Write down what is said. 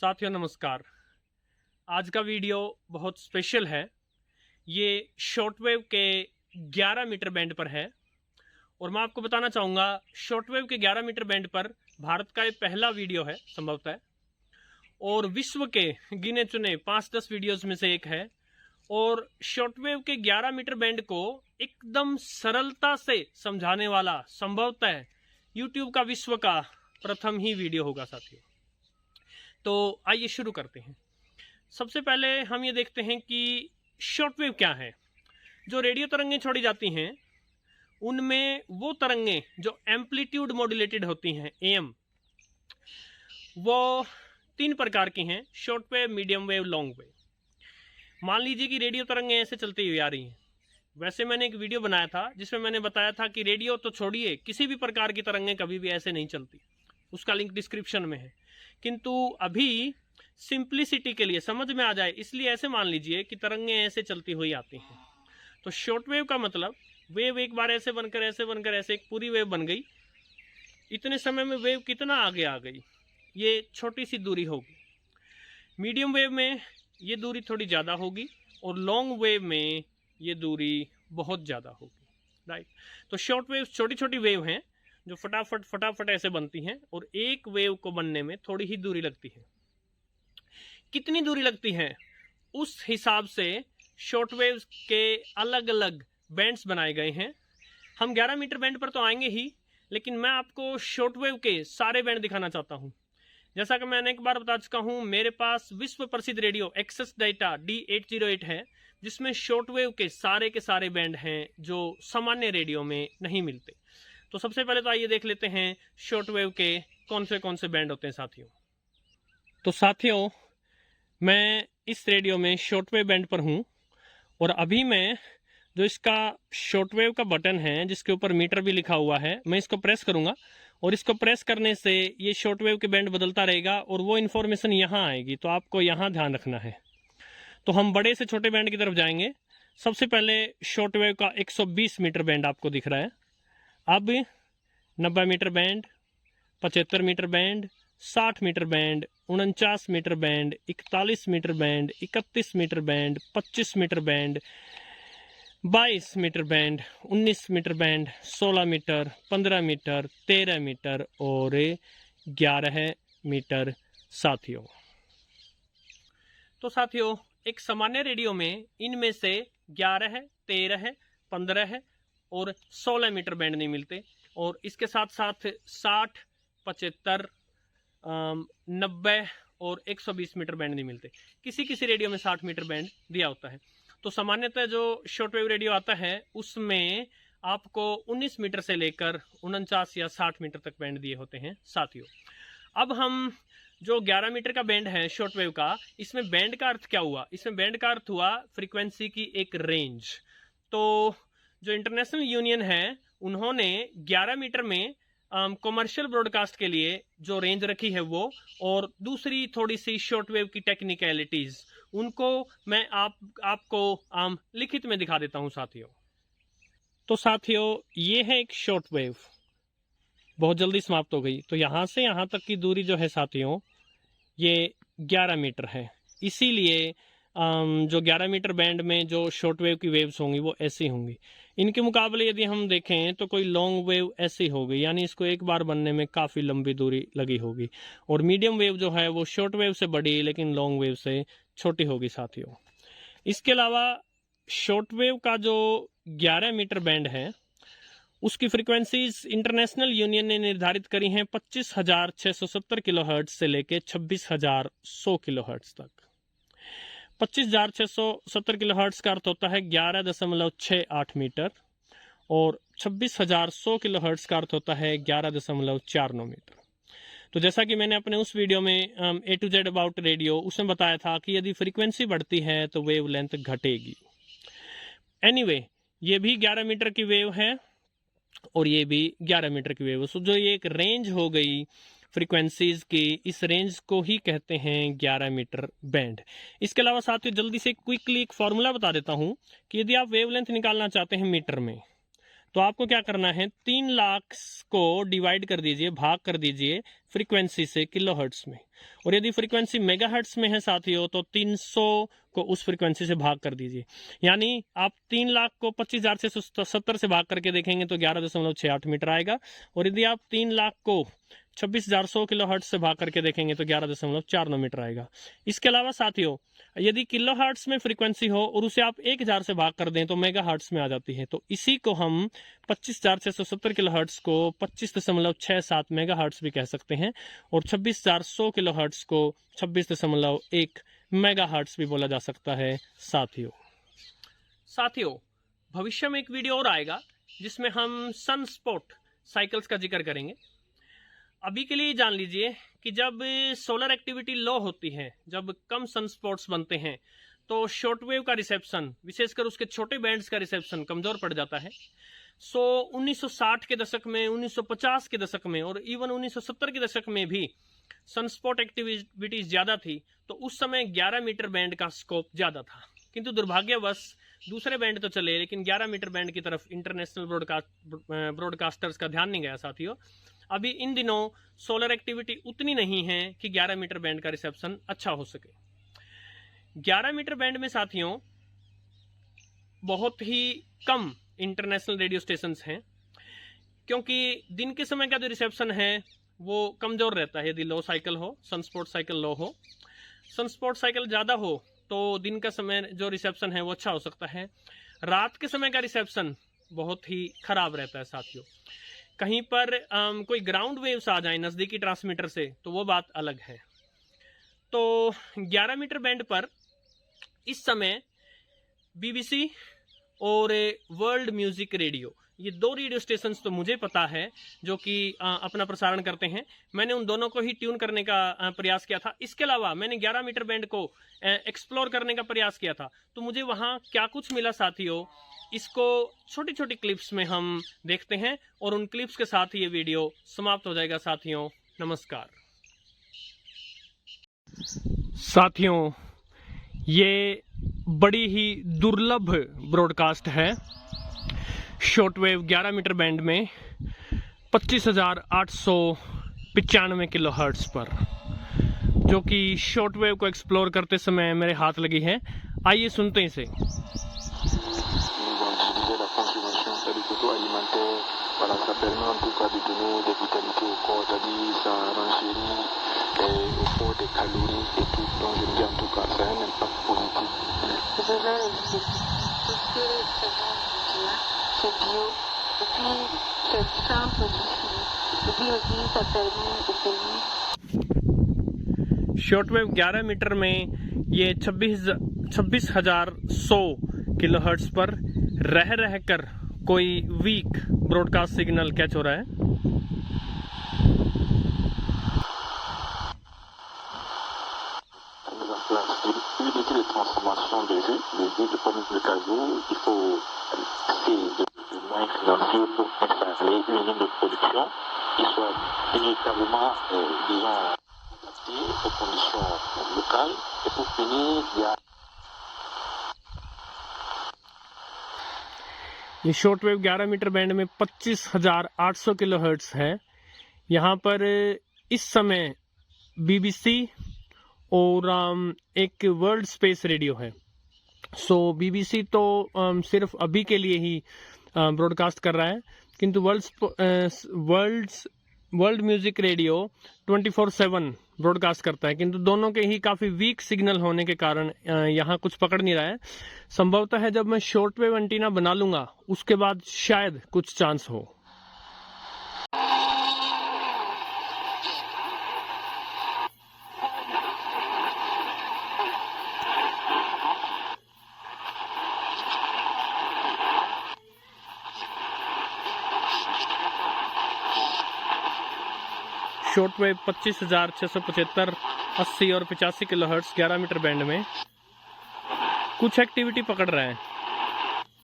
साथियों नमस्कार। आज का वीडियो बहुत स्पेशल है। ये शॉर्टवेव के 11 मीटर बैंड पर है और मैं आपको बताना चाहूँगा शॉर्टवेव के 11 मीटर बैंड पर भारत का ये पहला वीडियो है संभवतः, और विश्व के गिने चुने 5-10 वीडियोस में से एक है। और शॉर्टवेव के 11 मीटर बैंड को एकदम सरलता से समझाने वाला संभवतः यूट्यूब का विश्व का प्रथम ही वीडियो होगा साथियों। तो आइए शुरू करते हैं। सबसे पहले हम ये देखते हैं कि शॉर्टवेव क्या है। जो रेडियो तरंगें छोड़ी जाती हैं उनमें वो तरंगें जो एम्पलीट्यूड मॉड्यूलेटेड होती हैं एएम, वो 3 प्रकार की हैं: short wave, medium wave, long wave. मान लीजिए कि रेडियो तरंगें ऐसे चलती हुई आ रही हैं। वैसे मैंने एक वीडियो बनाया था जिसमें मैंने बताया था कि रेडियो तो छोड़िए, किसी भी प्रकार की तरंगें कभी भी ऐसे नहीं चलती। उसका लिंक डिस्क्रिप्शन में है। किंतु अभी सिंप्लिसिटी के लिए समझ में आ जाए इसलिए ऐसे मान लीजिए कि तरंगें ऐसे चलती हुई आती हैं। तो शॉर्ट वेव का मतलब वेव एक बार ऐसे बनकर ऐसे एक पूरी वेव बन गई। इतने समय में वेव कितना आगे आ गई, ये छोटी सी दूरी होगी। मीडियम वेव में ये दूरी थोड़ी ज़्यादा होगी और लॉन्ग वेव में ये दूरी बहुत ज़्यादा होगी, राइट। तो शॉर्ट वेव छोटी छोटी वेव हैं जो फटाफट ऐसे बनती हैं और एक वेव को बनने में थोड़ी ही दूरी लगती है। कितनी दूरी लगती है उस हिसाब से शॉर्ट वेव के अलग अलग बैंड्स बनाए गए हैं। हम 11 मीटर बैंड पर तो आएंगे ही, लेकिन मैं आपको शॉर्ट वेव के सारे बैंड दिखाना चाहता हूं। जैसा कि मैंने एक बार बता चुका हूं, मेरे पास विश्व प्रसिद्ध रेडियो एक्सेस डाटा D808 है जिसमें शॉर्ट वेव के सारे बैंड हैं जो सामान्य रेडियो में नहीं मिलते। तो सबसे पहले तो आइए देख लेते हैं शॉर्ट वेव के कौन से बैंड होते हैं साथियों। तो साथियों, मैं इस रेडियो में शॉर्ट वेव बैंड पर हूं और अभी मैं जो इसका शॉर्ट वेव का बटन है जिसके ऊपर मीटर भी लिखा हुआ है, मैं इसको प्रेस करूंगा और इसको प्रेस करने से ये शॉर्ट वेव के बैंड बदलता रहेगा और वो इन्फॉर्मेशन यहाँ आएगी। तो आपको यहाँ ध्यान रखना है। तो हम बड़े से छोटे बैंड की तरफ जाएंगे। सबसे पहले शॉर्ट वेव का 120 मीटर बैंड आपको दिख रहा है। अब 90 metre band, 75 metre band, 60 metre band, 49 metre band, 41 metre band, 31 metre band, 25 metre band, 22 metre band, 19 metre band, 16 metre, 15 metre, 13 metre और 11 मीटर साथियों। तो साथियों, एक सामान्य रेडियो में इनमें से 11, 13, 15 और 16 मीटर बैंड नहीं मिलते और इसके साथ साथ 60, 75, 90 और 120 मीटर बैंड नहीं मिलते। किसी रेडियो में 60 मीटर बैंड दिया होता है। तो सामान्यतः जो शॉर्टवेव रेडियो आता है उसमें आपको 19 मीटर से लेकर 49 या 60 मीटर तक बैंड दिए होते हैं साथियों। अब हम जो 11 मीटर का बैंड है शॉर्टवेव का, इसमें बैंड का अर्थ क्या हुआ? इसमें बैंड का अर्थ हुआ फ्रीक्वेंसी की एक रेंज। तो जो इंटरनेशनल यूनियन है उन्होंने 11 मीटर में कॉमर्शियल ब्रॉडकास्ट के लिए जो रेंज रखी है वो, और दूसरी थोड़ी सी शॉर्टवेव की टेक्निकलिटीज, उनको मैं आपको लिखित में दिखा देता हूं साथियों। तो साथियों, ये है एक शॉर्टवेव, बहुत जल्दी समाप्त हो गई। तो यहां से यहां तक की दूरी जो है साथियों ये 11 मीटर है। इसीलिए जो 11 मीटर बैंड में जो शॉर्टवेव की वेव्स होंगी वो ऐसी होंगी। इनके मुकाबले यदि हम देखें तो कोई लॉन्ग वेव ऐसी होगी, यानी इसको एक बार बनने में काफ़ी लंबी दूरी लगी होगी। और मीडियम वेव जो है वो शॉर्ट वेव से बड़ी लेकिन लॉन्ग वेव से छोटी होगी साथियों। इसके अलावा शॉर्ट वेव का जो 11 मीटर बैंड है उसकी फ्रिक्वेंसीज इंटरनेशनल यूनियन ने निर्धारित करी हैं 25,670 किलोहर्ट्ज से लेकर 26,100 किलोहर्ट्ज तक। 25,670 किलोहर्ट्ज का अर्थ होता है 11.68 मीटर और 26,100 किलोहर्ट्ज का अर्थ होता है 11.49 मीटर। तो जैसा कि मैंने अपने उस वीडियो में A to Z about radio उसमें बताया था कि यदि फ्रीक्वेंसी बढ़ती है तो वेव लेंथ घटेगी। एनीवे, ये भी 11 मीटर की वेव है और ये भी 11 मीटर की वेव है। सो जो ये एक रेंज हो गई फ्रीक्वेंसीज की, इस रेंज को ही कहते हैं 11 मीटर बैंड। इसके अलावा साथियों जल्दी से क्विकली एक फॉर्मूला बता देता हूं कि यदि आप वेवलेंथ निकालना चाहते हैं मीटर में तो आपको क्या करना है, 3 लाख को डिवाइड कर दीजिए, भाग कर दीजिए फ्रीक्वेंसी से किलोहर्ट्ज में, और यदि फ्रीक्वेंसी मेगाहर्ट्ज में है साथियों तो 300 को उस फ्रीक्वेंसी से भाग कर दीजिए। यानी आप 3 लाख को 25,670 से भाग करके देखेंगे तो 11.68 मीटर आएगा, और यदि आप 3 लाख को 26,100 किलोहर्ट्ज से भाग करके देखेंगे तो 11.49 मीटर आएगा। इसके अलावा साथियों यदि किलोहर्ट्ज में फ्रीक्वेंसी हो और उसे आप 1000 से भाग कर दें तो मेगाहर्ट्ज में आ जाती है। तो इसी को हम 25,670 किलोहर्ट्ज को 25.67 मेगाहर्ट्ज भी कह सकते हैं, और 26,100 किलोहर्ट्ज को 26.1 मेगाहर्ट्ज भी बोला जा सकता है। साथियों भविष्य में एक वीडियो और आएगा जिसमें हम सनस्पॉट साइकिल्स का जिक्र करेंगे। अभी के लिए जान लीजिए कि जब सोलर एक्टिविटी लो होती है, जब कम सनस्पॉट्स बनते हैं, तो शॉर्टवेव का रिसेप्शन, विशेषकर उसके छोटे बैंड्स का रिसेप्शन कमजोर पड़ जाता है। 1960 के दशक में, 1950 के दशक में और इवन 1970 के दशक में भी सनस्पॉट एक्टिविटीज ज्यादा थी, तो उस समय 11 मीटर बैंड का स्कोप ज्यादा था। किंतु दुर्भाग्यवश दूसरे बैंड तो चले, लेकिन 11 मीटर बैंड की तरफ इंटरनेशनल ब्रॉडकास्टर्स का ध्यान नहीं गया साथियों। अभी इन दिनों सोलर एक्टिविटी उतनी नहीं है कि 11 मीटर बैंड का रिसेप्शन अच्छा हो सके। 11 मीटर बैंड में साथियों बहुत ही कम इंटरनेशनल रेडियो स्टेशंस हैं, क्योंकि दिन के समय का जो रिसेप्शन है वो कमजोर रहता है। यदि लो साइकिल हो, सनस्पॉट साइकिल लो हो, सनस्पॉट साइकिल ज्यादा हो तो दिन का समय जो रिसेप्शन है वो अच्छा हो सकता है। रात के समय का रिसेप्शन बहुत ही खराब रहता है साथियों। कहीं पर कोई ग्राउंड वेव्स आ जाए नजदीकी ट्रांसमीटर से तो वो बात अलग है। तो 11 मीटर बैंड पर इस समय BBC और वर्ल्ड म्यूजिक रेडियो, ये 2 रेडियो स्टेशंस तो मुझे पता है जो कि अपना प्रसारण करते हैं। मैंने उन दोनों को ही ट्यून करने का प्रयास किया था। इसके अलावा मैंने 11 मीटर बैंड को एक्सप्लोर करने का प्रयास किया था, तो मुझे वहां क्या कुछ मिला साथियों, इसको छोटी छोटी क्लिप्स में हम देखते हैं, और उन क्लिप्स के साथ ये वीडियो समाप्त हो जाएगा साथियों। नमस्कार साथियों, ये बड़ी ही दुर्लभ ब्रॉडकास्ट है शॉर्टवेव 11 मीटर बैंड में 25,895 किलोहर्ट्ज पर, जो कि शॉर्टवेव को एक्सप्लोर करते समय मेरे हाथ लगी है। आइए सुनते हैं इसे। Voilà, ça permet en tout cas de donner des vitalités au corps, c'est-à-dire ça renchérit au fond des calories et tout. Donc je me dis en tout cas, ça a un impact positif. C'est déjà tout ce que c'est bio, et puis c'est simple aussi. Et puis aussi ça permet au pays। Shortwave 11 metre में ये 26,100 kilohertz पर रह कर कोई week broadcast signal catch हो रहा है। Les transformations de vues de pommes de cajou, il faut des moyens financiers pour installer une ligne de production qui soit véritablement, disons, adaptée aux conditions locales. Et pour finir, il y a ये shortwave 11 metre band में 25,800 kilohertz है। यहाँ पर इस समय BBC और एक world space radio है। BBC तो सिर्फ अभी के लिए ही ब्रॉडकास्ट कर रहा है, किंतु वर्ल्ड म्यूजिक रेडियो 24/7 ब्रॉडकास्ट करता है, किंतु दोनों के ही काफ़ी वीक सिग्नल होने के कारण यहाँ कुछ पकड़ नहीं रहा है। संभवतः है जब मैं शॉर्टवेव एंटीना बना लूंगा उसके बाद शायद कुछ चांस हो। शॉर्टवेव 25,675, 80 और 85 किलोहर्ट्ज 11 मीटर बैंड में कुछ एक्टिविटी पकड़ रहा है।